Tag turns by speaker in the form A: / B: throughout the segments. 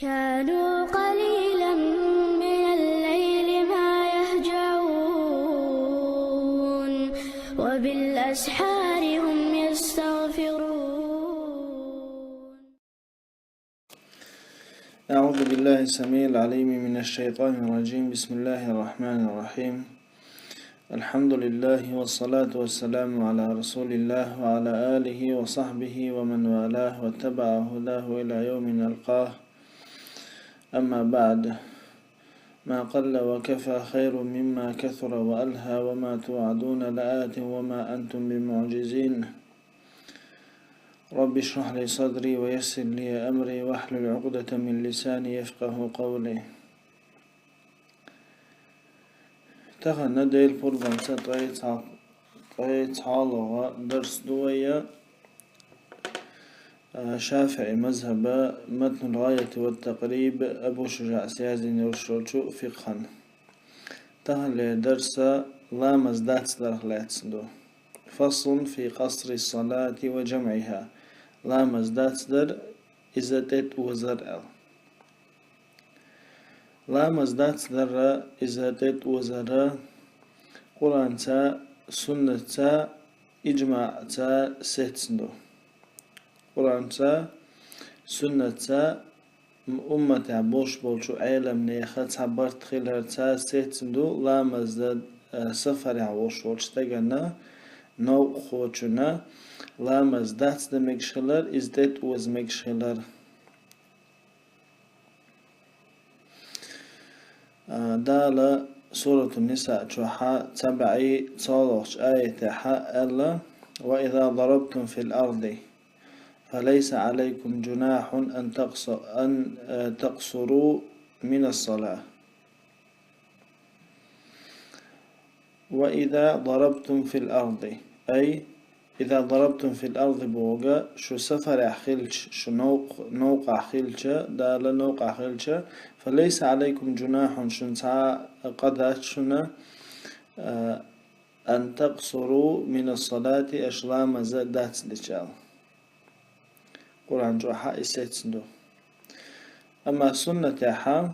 A: كانوا قليلا من الليل ما يهجعون وبالأسحار هم يستغفرون.
B: أعوذ بالله السميع العليم من الشيطان الرجيم. بسم الله الرحمن الرحيم. الحمد لله والصلاة والسلام على رسول الله وعلى آله وصحبه ومن والاه واتبع هداه إلى يوم نلقاه. أما بعد، ما قل وكفى خير مما كثر وألهى، وما توعدون لآت وما أنتم بمعجزين. رب اشرح لي صدري ويسر لي أمري واحلل عقدة من لساني يفقه قولي. تخنا ديل بورغانسا طيت حالوها درس دوية شافعي مذهب متن الغاية والتقريب أبو شجاع سيازي نرشوشو فقها. تهل درس لا مزدات درخلات دو فصل في قصر الصلاة وجمعها. لا مزدات در إذا تت وزر لا مزدات در إذا تت وزر قرآن تا سنة تا إجماع تا ستندو. قرآن تا سنة تا أمة بوش بولشو عالم نيخا تعبرت خلال تا ستندو. لا مزداد سفر عوش تجنا نو خوشنا. لا مزدات دا مكشلر إزدت وز مكشلر. دالا سورة النساء شوحا تبعي صالح آية حاء ألا وإذا ضربتم في الأرض فليس عليكم جناح أن تقصروا من الصلاة. وإذا ضربتم في الأرض أي إذا ضربتم في الأرض بوغا شو سفر أخيلش شو نوق أخيلش دالا نوق أخيلش فليس عليكم جناح شنسا قدات شنا أن تقصروا من الصلاة أشلام زادات لجال. قرآن جوحا إستيتندو. أما سنة حا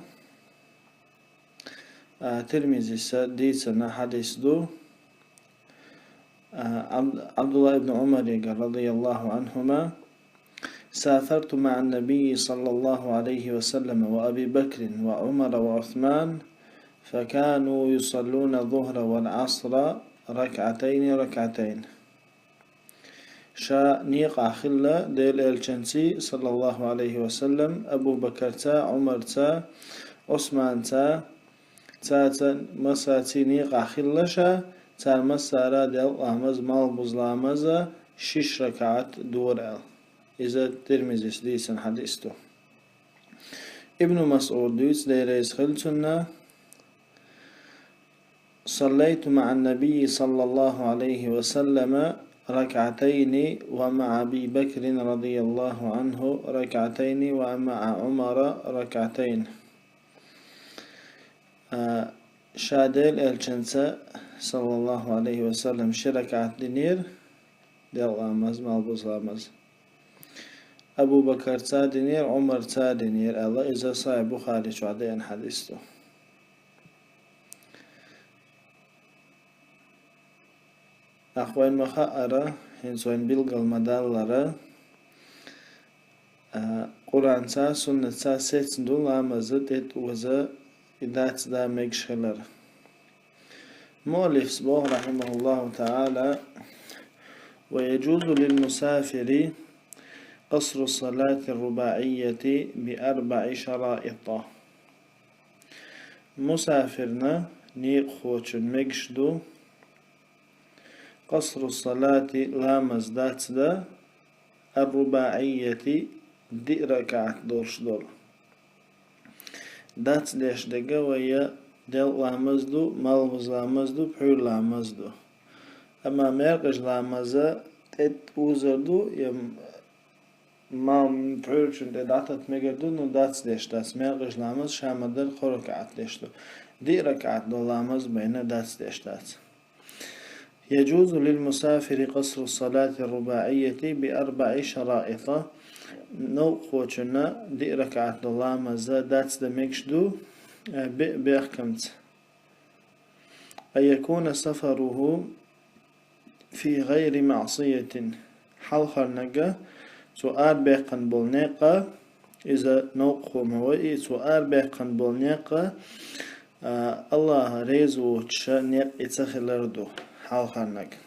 B: ترمزي ديسنا حديث دو عبد الله بن عمر رضي الله عنهما: سافرت مع النبي صلى الله عليه وسلم وأبي بكر وعمر وعثمان فكانوا يصلون الظهر والعصر ركعتين. شا نيقع خلا ديل الشنسي صلى الله عليه وسلم أبو بكر تا عمر تا عثمان تا مساتي نيقع خلا شا تا مسارا ديل أهمز مال بزلامزا 6 ركعات دور إذا ترمزي ديسن حديثته. ابن مسعود ديس ديريس خلتنا: صليت مع النبي صلى الله عليه وسلم ركعتين ومع أبي بكر رضي الله عنه ركعتين ومع عمر ركعتين. شادل الجنسة صلى الله عليه وسلم شركعت دينير ديال غامز مالبوز غامز. أبو بكر تا دينير عمر تا دينير. الله إذا صاحب بخاري شو عدين حديثه. أخوين مخاءرة هنسوين بلغ المدالرة قرآن تا سنة تا ستندو لامزد وزا إذات دا مكشلر. مؤلف صبوه رحمه الله تعالى: ويجوز للمسافر قصر الصلاة الرباعية ب4 شرائط. مسافرنا نيق خوشن مكشدو قصر الصلاة لا مزدات دا الرباعية دي ركعت دورش دور دات ليش دقا ويا ديل لامزدو مالبز لامزدو بحول لامزدو. أما ميرقش لامزا تت وزردو يم ما بحولشن داتت مقردو نو دات ليش دات ميرقش لامز شامدر خوركعت ليش دو دي ركعت دو لامز بين دات ليش دات. يجوز للمسافر قصر الصلاة الرباعية ب4 شرائط نوقوچنا دي ركعة لامز that's the مكشدو بأحكمت أن يكون سفره في غير معصية حلخر نجا سؤال بيقن بولنيقا إذا نوقو موئي سؤال بيقن بولنيقا الله ريزو تشا نيق اتسخلردو حلخر نجا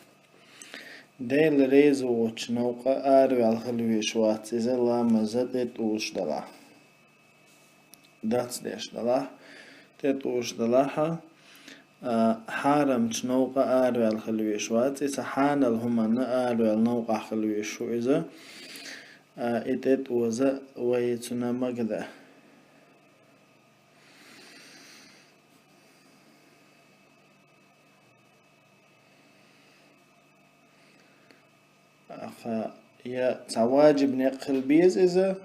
B: ديل ريزو وچ نوقا آرو الخلوي شوات إذا الله مزدت وش دلا داتس ديش دلا تت وش دلاها حارم تنوقع آرو الخلوي شوات إذا حان الهمان آرو النوقع خلوي شو إذا إتت وزا ويتنا مقدة يا تواجب نقل بيز إذا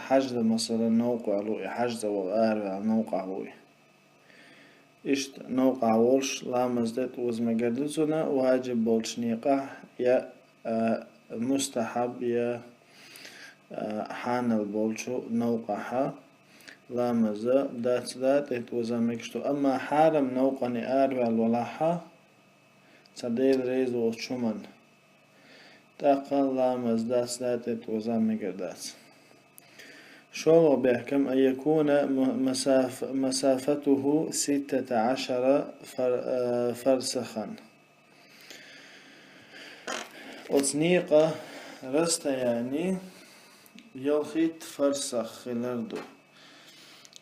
B: حجز مثلا نوقع لوي حجز وآرو النوقع لوي إشت نوقع ولش لامزدت وزمجردتنا واجب بولش نيقع يا مستحب يا حان البولشو نوقعها لامزة دات وزمجشتو أما حارم نوقعني آرو الولاحة تديل ريز وشمن تاقل لامز دات وزمجردات شو بيحكم أن يكون مسافته 16 فرسخا وصنيقة رست يعني يلخيت فرسخ خلاردو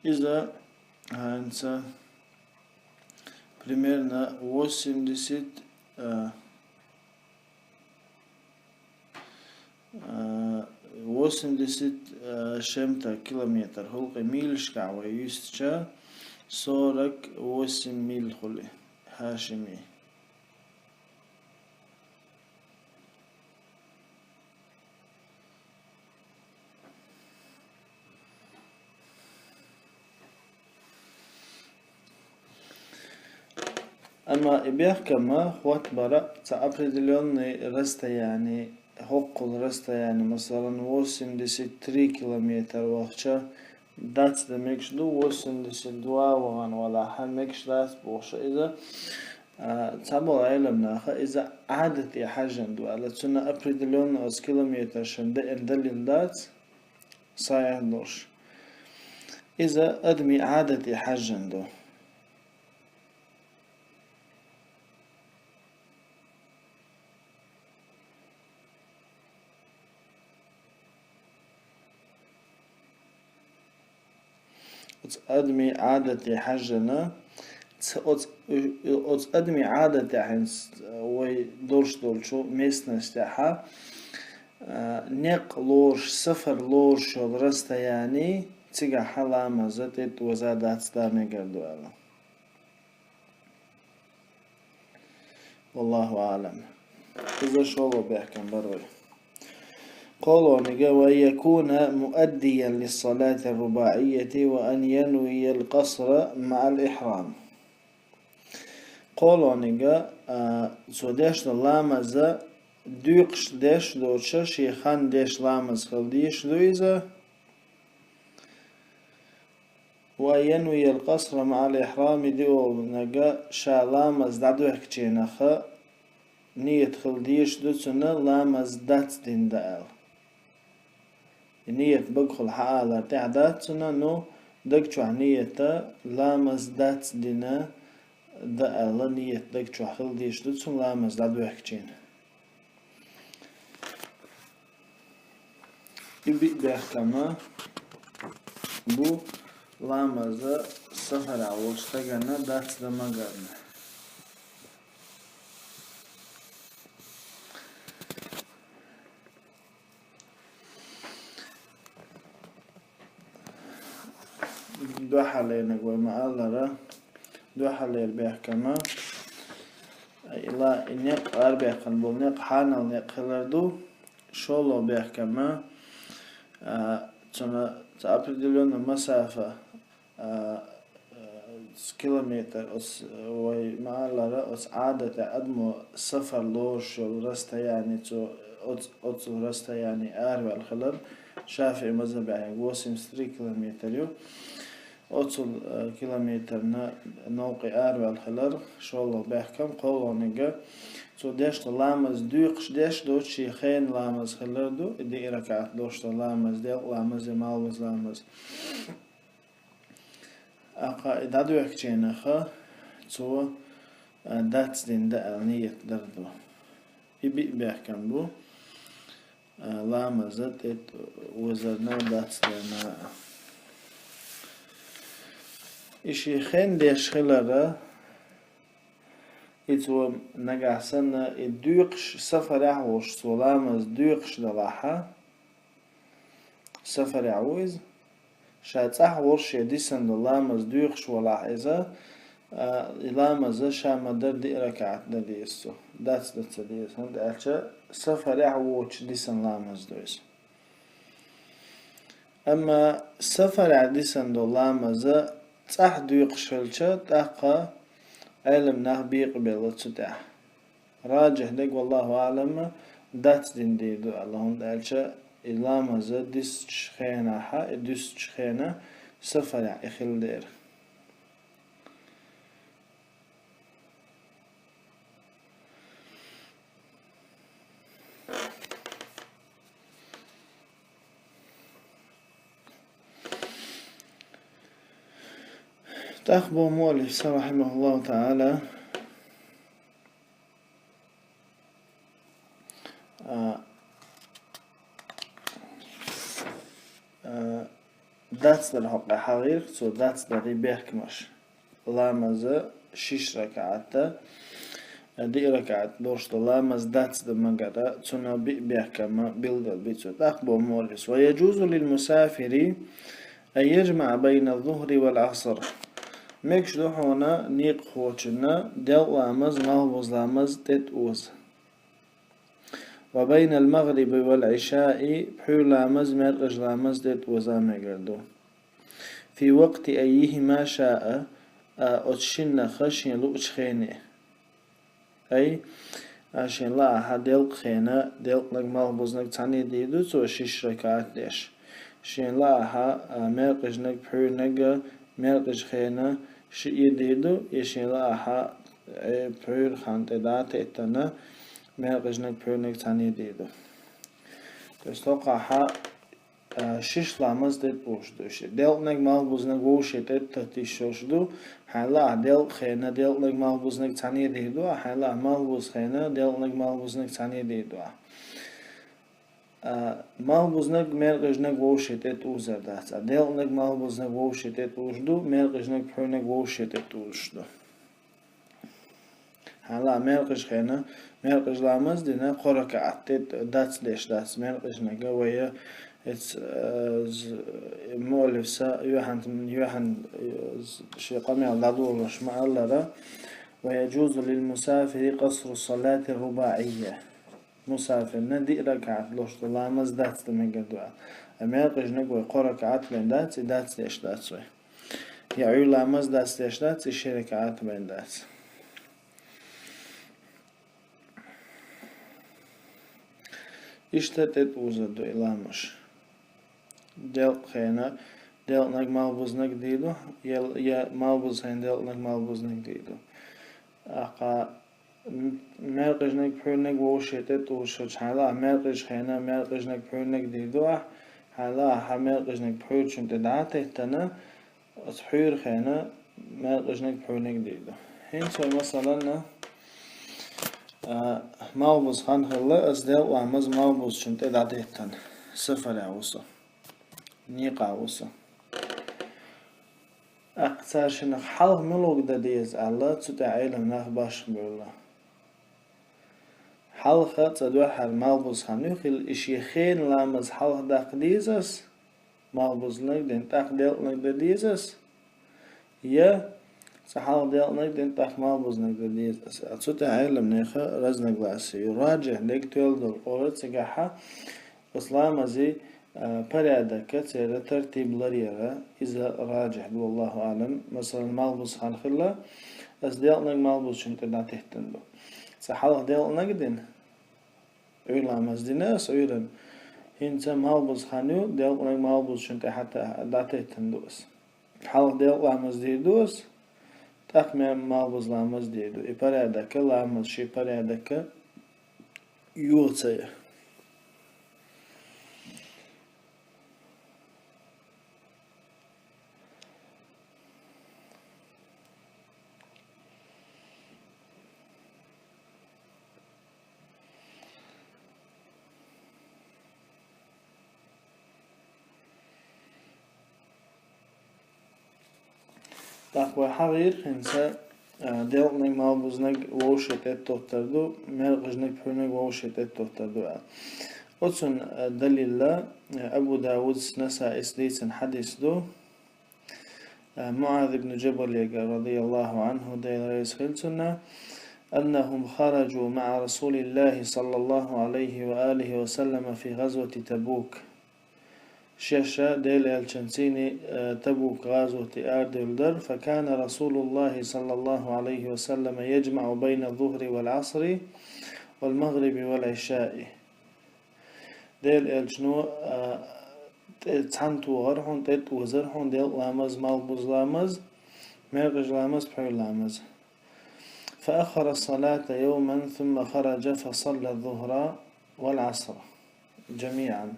B: إذا هانسا примерно 80 شمتا كيلومتر هلقي ميل شكاوة يستشا 48 ميل خلي هاشمي أما بيحكم خوات برا تأبريدليون رستا يعني هقل رستا يعني مثلا 83 كيلومتر وقتها دات دمكش دو 82 وغن ولا حمكش دات بوش إذا تابو علم ناخا إذا عادت يحجن دو على تسنى أبريدليون أو كيلومتر شنده اندلين دات صايح دوش إذا أدمي عادت يحجن دو أدمي عادة حجنا أدمي عادة حنس وي دولشو местность تاعها نق لورش سفر لورش رستا يعني تيجا حلامة زتت وزادات ستامي قردو والله أعلم إذا شو بيحكم بروي قالوا وأن يكون مؤديا للصلاة الرباعية وأن ينوي القصر مع الإحرام قالوا وأن سوداش لامز دوقش داش دوتشا شيخان داش لامز خلديش دويزا وينوي القصر مع الإحرام ديو نجا شا لامز دعدو حكيناخا نية خلديش دوتسنا لامز دات دين دال نية بقخل حالة تعداتنا نو دقشو نية لامز دات دينا دال نية دقشو خلديش دوتسن لامز دعدو حكين يبي بيحكما بو لامز سفر عوشتاقنا دات دماغرنا دو حالين نقول ما الله دو حالين بيحكما إلا إنيق أربع قلبو نيق حانا نيق خلردو شولو بيحكما تما تأبردلون المسافة كيلومتر وي ما الله أس عادة أدمو سفر لوش رستا يعني تو أتو رستا يعني أربع الخلر شافعي مذهب يعني قوسم 3 كيلومتر يو أوصل كيلومتر نوقي أربع الخلر شو الله بيحكم قولوا نجا تو ديش لامز دوقش ديش دوتشي خين لامز خلر دو دي ركعت دوش لامز ديل لامز مالوز لامز أقا دادو يحكينا خا تو داتس دين دا نية دردو يبي بيحكم دو لامز ات وزرنا داتس دينا إشي خين ديش خلره إتو نجح سنة الدوقش سفر يعوش سولامز دوقش دلاحة سفر يعوز شات أحورش يديسن دلامز دوقش ولا إذا لامز شام در دي ركعت ديسو داتس ديس هند أشا سفر يعوش ديسن لامز دويس أما سفر يعديسن دلامز تح دوقش هلشة تحقا علم نخبيق بلتسطح راجح دق والله أعلم دات دين ديدو اللهم دالشا إلام هذا ديس شخينا حا ديس شخينا سفر يعني إخل دير تأخبو مؤلف رحمه الله تعالى داتس در حق حقيق سو داتس در بيحكمش لامز شش ركعات دي ركعات دوش لامز داتس در مقرأ تنا بيحكم بيلدل بيتسو تأخبو مؤلف ويجوز للمسافر أن يجمع بين الظهر والعصر ميكش دو هنا نيق خوشنا دل لامز مالبوز لامز تت اوز وبين المغرب والعشاء بحول لامز مرقج لامز تت وزامي قردو في وقت أيهما شاء أتشن خشين لوش خيني أي عشان لا أحد دلق خينا دلق نك مالبوز نك تاني ديدو تو شش ركعات ديش شين لا أحد مرقج نك بحول نك مرقج خينا شيء ديدو يشين لا أحد بحول خانت دات اتنا مرقج نك بحول نك تاني ديدو تستوقع ح شش لامز ديت بوش دوش دل نك مالبوز نك ووش ديت تتيشوش دو حالا دل خينا دل نك مالبوز نك تاني ديدو حالا مالبوز خينا دل نك مالبوز نك تاني ديدو مالبوز نك مرقج نك ووش ديت اوزر دات دل نك مالبوز نك ووش ديت اوش دو مرقج نك بحول نك ووش ديت اوش دو حالا مرقج خينا مرقج لامز دينا قرك عتت داتس ليش داتس مرقج نك ويا it's مؤلف سا يوحن شي قمع لدور مع الله ويجوز للمسافر قصر الصلاة الرباعية مسافر ندي ركعت لوش لامز داتس تمجدوا مرقج نقوي قرك عتلين داتس ليش داتس يعيو لامز داتس ليش داتس الشركة عتلين داتس اشتتت وزدو إلامش دل خينا دل نك مالبوز نك ديدو يا مالبوز هين دل نك مالبوز نك ديدو أقا مرقج نك بحول نك ووشتت وشج حالا مرقج خينا مرقج نك بحول نك ديدو حالا مرقج نك بحول شنت دعته تنا أصحير خينا مرقج نك بحول نك ديدو هين سوي مثلا مالبوز خان خلا أزدل وعمز مالبوز شنت دعته تنا سفر عوصة نيقع عوصة أقصار شنخ حلق ملوك دا ديز الله تسوتا علم نخ باش بولا حلقة تدوحر مالبوز خانوخل إشي خين لامز حلق داق ديزس مالبوز نك دين تاق ديل نك دا ديزس يا سحلق ديل نك دين تاق مالبوز نك دا ديزس تسوتا علم نخ رزنا قلاسي يراجع لك تولد القرد سقاحة إسلام زي بريادة كتير ترتيب لريرة إذا راجح والله أعلم مثلا مالبوز خان خلا أس ديالنك مالبوز شنت دا تهتندو سحلق ديالنك دين أولا مزديناس أولا إنت مالبز خانيو ديل ونك مالبز شنت حتى داتي تندوس حلق ديل لامز ديدوس تاق مالبز لامز ديدو إبارة دكا لامز شي إبارة دكا يوتسي تقوى حغير إنسا ديلنك مالبوزنك ووشت التوتردو مرغجنك بحونك ووشت التوتردو أتسن دليل أبو داود نسا إسليتن حديث دو معاذ بن جبل رضي الله عنه ديل رئيس خلتنا أنهم خرجوا مع رسول الله صلى الله عليه وآله وسلم في غزوة تبوك شاشة ديل الشمسيني تبوك غزوة أردل در فكان رسول الله صلى الله عليه وسلم يجمع بين الظهر والعصر والمغرب والعشاء ديل الشنو تعنتو غرحون تيت وزرحون ديل لامز مالبوز لامز مرغج لامز بحول لامز فأخر الصلاة يوما ثم خرج فصلى الظهر والعصر جميعا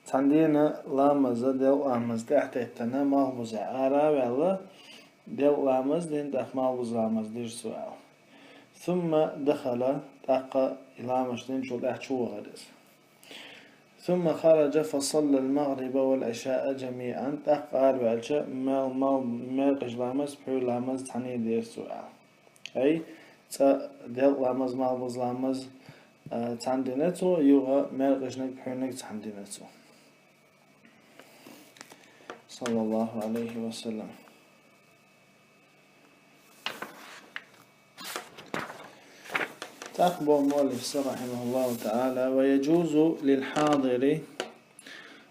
B: تندينا لامز ديل لامز تحت التنا مالبوز عارا ولا ديل لامز دين تخ مالبوز لامز دير سؤال ثم دخل تاق لامش دين شو تحت شو غرز ثم خرج فصلى المغرب والعشاء جميعا تقار والعشاء ما قجلامز بحول لامز تعني دير سؤال أي ديل لامز مالبوز لامز تعندينتو يوغا ما قجنك بحولنك تعندينتو صلى الله عليه وسلم تقبل مؤلف رحمه الله تعالى ويجوز للحاضر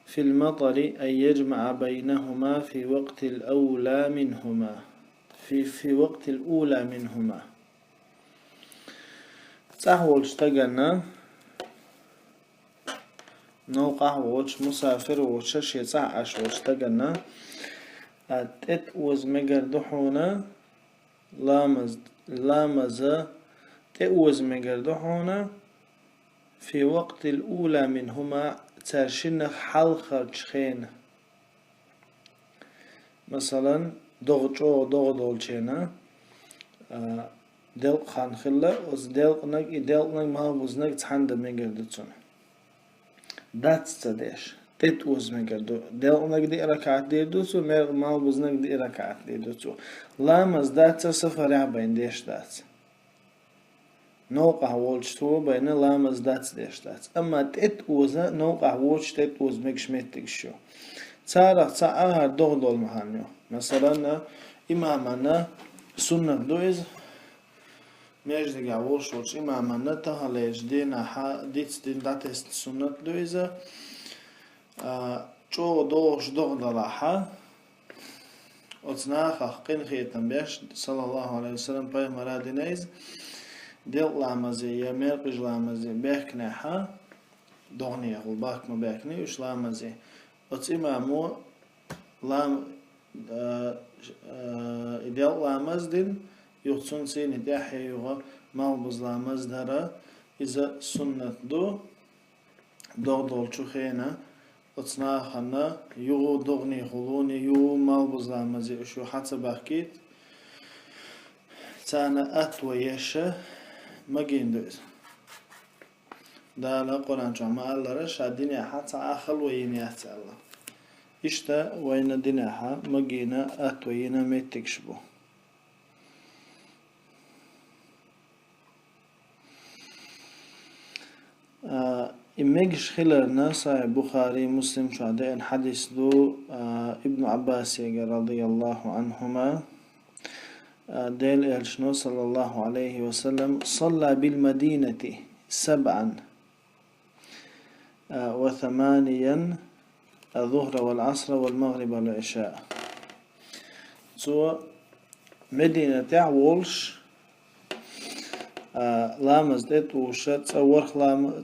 B: في المطر أن يجمع بينهما في وقت الأولى منهما في وقت الأولى منهما تحول اشتغلنا نوقع ووش مسافر ووش يتعش واشتغلنا اتت وزمجر دحونا لامز تأوز مجردحونا في وقت الأولى منهما ترشن حلقة تشخين مثلا ضغطو ضغطولشينا دلق خان خلا وز دلقنك مالبوزنك تحند مجردتون دات تدش تأوز مجردو دلقنك دي ركعت ديردوتو مالبوزنك دي ركعت ديردوتو لامز دات سفر عبين ديش دات نوقع وولش تو بين لامز داتس ديشتات اما تت وزا نوقع وولش تت وز مكشمتك شو تارق تعاهر دغدول محانيو مثلا امامنا سنة دويز ميجدق وولش وولش امامنا تهاليج دينا حا ديتس دين داتست سنة دويزا چو دوش دغدول حا وتناخ قين خيتن بيش صلى الله عليه وسلم باي مرادينيز ديل لامزي يمير قج لامزي بيكنا حا دغنية والباك ما بيكني وش لامزي وتسمامو لام ديل لامز دين يخصون سيني داحي يغا مالبز لامز دارا إذا سنة دو دغدول شخينا وتناخنا يغو دغني خلوني يغو مالبز لامزي وشو حتى باكيت تانا أتويشة مجين دوز دا لا قرآن جمع الله رش الدنيا حتى آخر وينيات الله إشتا وين الدنيا ح مجينا أتوينا متكشبو إمجش خلرنا صحيح بخاري مسلم شهداء حديث دو ابن عباس رضي الله عنهما ديل الشنو صلى الله عليه وسلم صلى بالمدينة 7 و8 الظهر والعصر والمغرب والعشاء سو مدينة وولش لامز ديت وشت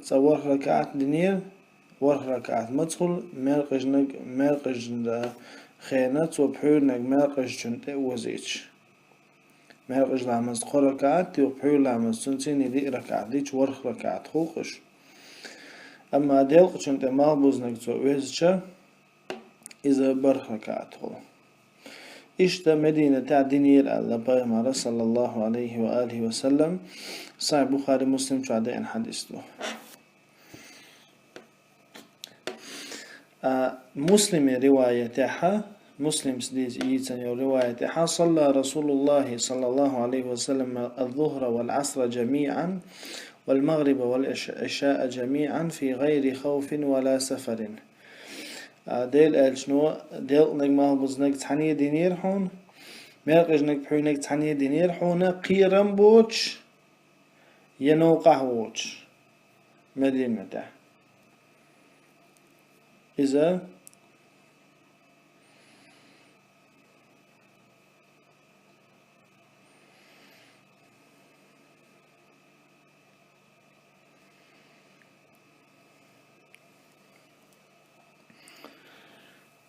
B: تصور ركعات دنيا ورخ ركعت مدخل مرقج خيانة وبحورنك مرقج شنت وزيتش مرقج لعمز خو ركعت وبحور لعمز سنتين دي ركعت ديش ورخ ركعت خوقش أما ديل شنت ما بوزنك تو وزيتش إذا برخ ركعت خو إشتا مدينة تعدينير على بيغمار صلى الله عليه وآله وسلم صحيح بخاري مسلم شعدين حديث له مسلم روايتها مسلم سديس إيتن روايتها صلى رسول الله صلى الله عليه وسلم الظهر والعصر جميعا والمغرب والعشاء جميعا في غير خوف ولا سفر ديل شنو ديل نجمع بزنك تحني دينير حون مرقج نك بحونك تحني دينير حون قيرم بوش ينوقع ووش مدينة متاع إذا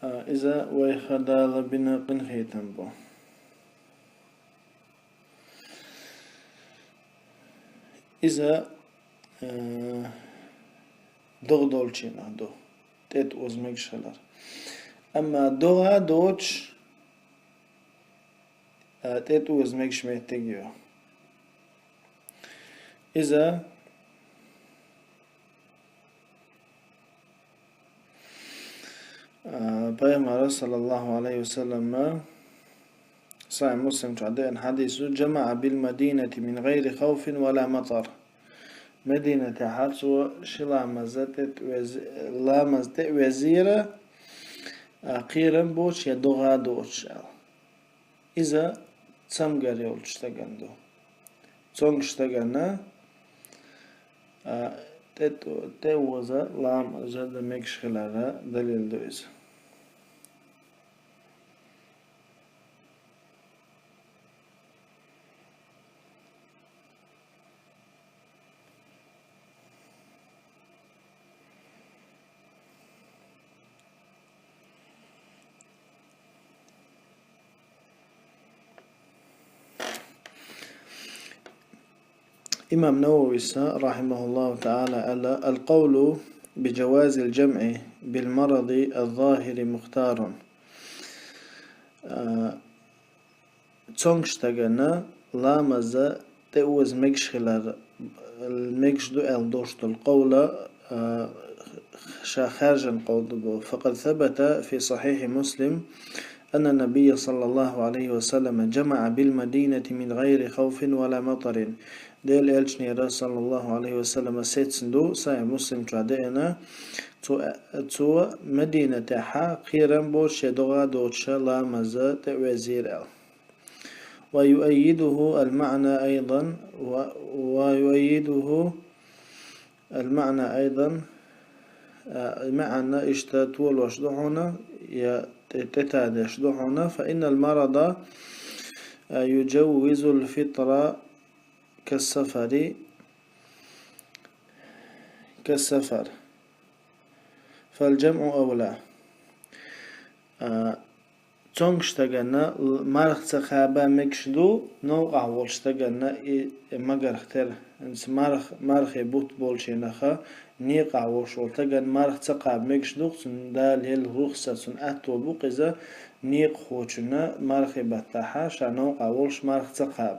B: إذا ويخدال بنا قنخيتن بو إذا دولچينا دو تيت وزمك شلر أما دوها دوش تيت وزمك شميتجيو إذا بيغمار صلى الله عليه وسلم صحيح مسلم تعدين حديث جمع بالمدينة من غير خوف ولا مطر مدينة حاتسو شلا مزت وزيرة قيرن بوش يدوغا دوش إذا تسمغر يولش تغندو تسونغش تغنى تتوزا لام زاد ميكش خلالها دليل دويز إمام نووي رحمه الله تعالى على القول بجواز الجمع بالمرض الظاهر مختار تونغشتغنا لامز تأوز مكشخلر المكشدو الدوشت القول خارجا قول فقد ثبت في صحيح مسلم أن النبي صلى الله عليه وسلم جمع بالمدينة من غير خوف ولا مطر ديل إلشني صلى الله عليه وسلم سيتسندو ساي مسلم تعدينا تو مدينة حا قيرن بوش يدغا دوتش لا مزا وزير ويؤيده المعنى أيضا ويؤيده المعنى أيضا معنى اشتاتول وشدحنا تتادش دحنا فإن المرض يجوز الفطر كالسفر فالجمع أولى تونغشتغنا مرخ تخابا مكشدو نوقع ولشتغنا مگر اختر انس مرخ بوت بولشينخا نيقع وشولتغن مرخ تقاب مكشدو سندال هل رخصة سن أتو بوقزا نيق خوشنا مرخ بطاحا شانوقع ولش مرخ تقاب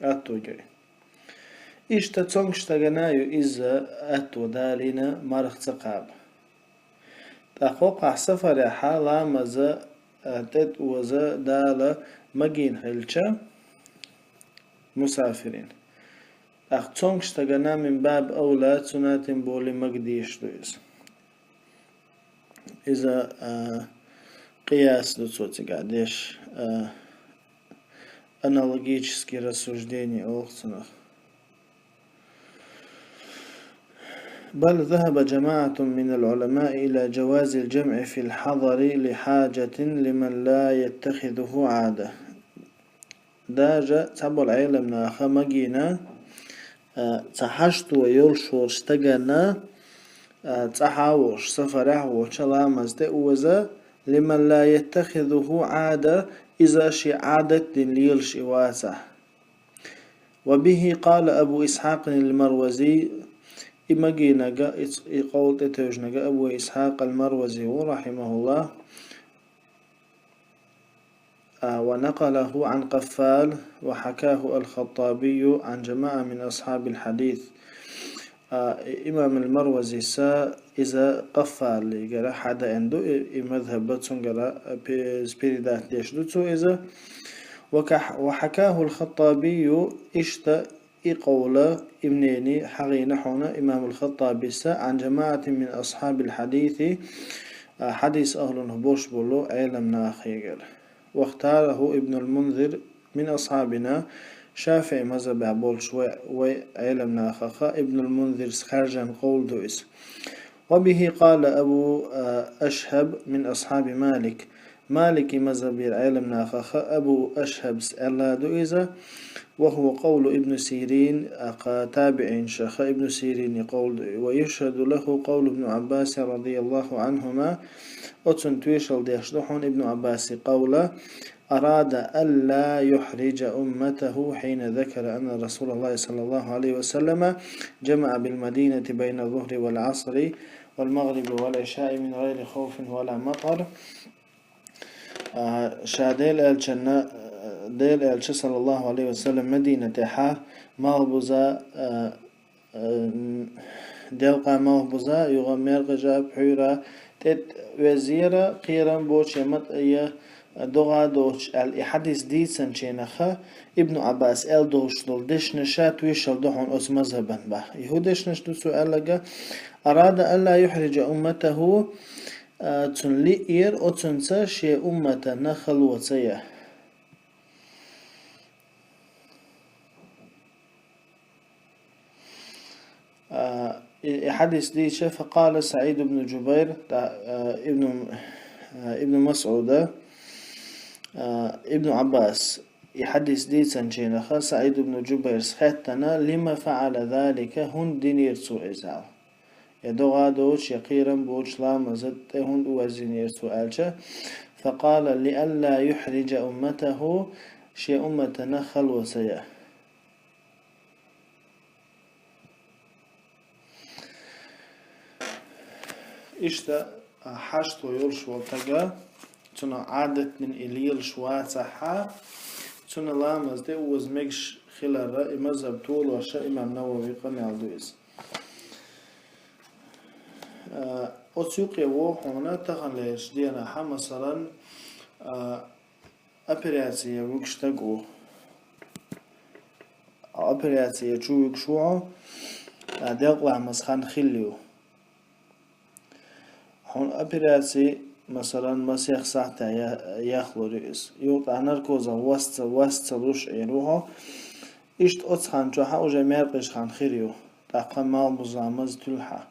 B: أتو جاي إشتا تونغشتغنايو إذا أتو دالينا مرخ تقاب تقوقع سفر حالا مزا تت وزا دالا مجين هلشا مسافرين تونغشتغنا من باب أولى تناتن بولي مقديش دويز إذا قياس دوتوتي قاعديش аналогические рассуждения أوختنخ بل ذهب جماعة من العلماء إلى جواز الجمع في الحضر لحاجة لمن لا يتخذه عادة داجة تبو العلم ناخا مجينا تحشت ويلشور استغنى تحاوش سفره وشلا مزده وزا لمن لا يتخذه عادة إذا شي عادة ليلش واسع. وبه قال أبو إسحاق المروزي إما جينجا يقول تتوجنجا أبو إسحاق المروزي رحمه الله ونقله عن قفال وحكاه الخطابي عن جماعة من أصحاب الحديث. إمام المروزي إذا قفال لجرا حدا عنده مذهب بتسونجرا بسبيريدات ليشدوتسو إذا وحكاه الخطابي قول ابنيني حغين حونا إمام الخطابي عن جماعة من أصحاب الحديث حديث أهل نهبوش بولو علم ناخيقر. واختاره ابن المنذر من أصحابنا شافعي مذهب بولش وعلم ناخخا ابن المنذر خرجا قول دويس. وبه قال أبو أشهب من أصحاب مالك مذهب العلم ناخخا أبو أشهب سألا دويزا وهو قول ابن سيرين تابعين شيخ ابن سيرين يقول ويشهد له قول ابن عباس رضي الله عنهما أتنتويشل ديشدحون ابن عباس قوله أراد ألا يحرج أمته حين ذكر أن رسول الله صلى الله عليه وسلم جمع بالمدينة بين الظهر والعصر والمغرب والعشاء من غير خوف ولا مطر. شاديل الجنة ديل الش صلى الله عليه وسلم مدينة حا مغبوزة دلقا مغبوزة يغمر غجاب حيرة تت وزيرة قيران بوش يمت دوغا دوش الحديث دي سنشينخا ابن عباس دوش دول دشنشا تويشل دوحون أس مذهبا با يهودش نشتو سؤال لغا أراد ألا يحرج أمته تنلئير أتنسا شي أمة نخل وسيا. حديث دي فقال سعيد بن جبير ابن مسعود ابن عباس يحدث دي سنشينخا سعيد بن جبير سختنا لما فعل ذلك هن دينير سوء يدوغا دوش يقيرا بوش لا مزد هن وزينير سؤالش فقال لئلا يحرج أمته شي أمة نخل وسيا. إشتا حشتو يلش والتقى تنا عادة من إليل شواتحا تنا لا مزد وزمكش خلال مذهب طول وشا إمام نووي قنع دويز. أتسوقي وحونا تخليش دينا حا مثلا أبرياتي وكشتاقو أبرياتي شو يكشوعو ديقلع مسخان خليو هون أبرياتي مثلا مسيخ ساعتا يخلو رئيس يوقع نركوزا وست لوش ايروها اشت اتخان جوحا وجا ميرقش خان خيريو تاقا مال بزامز تلحا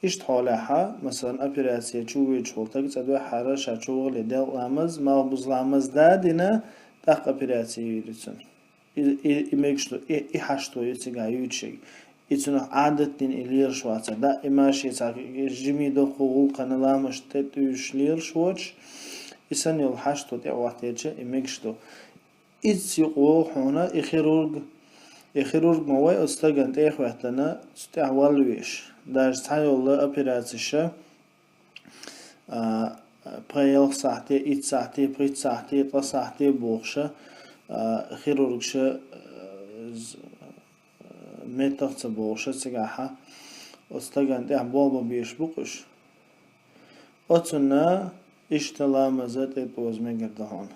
B: اشت حالها مثلا أبرياتي چووي چولتاك تدوي حارشا چوغلي ديل لامز مال بزامز دادنا تاقا أبرياتي يريتن إميكشتو إحاشتو يتسيقا يوتشيق إتنا عادة إلير شواتsa دا إماشي تاقي جمي دو خوغو قنلامش تتوش لير شواتش إسان يول حاشتو تيواتيجا إميكشتو إتسيقو حونا إخيرورغ موي أستغن تيخواتنا ستعوالويش داش تايولا أبيراتيشا بريل ساعتي إت ساعتي بريت ساعتي طا ساعتي بوغشا إخيرورغشا ميتاخت بوغشا تسيقاحا أستغن تيحبوالبا بيش بوغش أتنا إشتلامزت إتوزميقر دهون.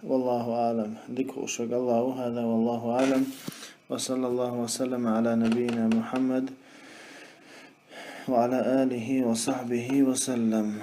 B: والله أعلم ذكر أشرق الله هذا والله أعلم وصلى الله وسلم على نبينا محمد وعلى آله وصحبه وسلم.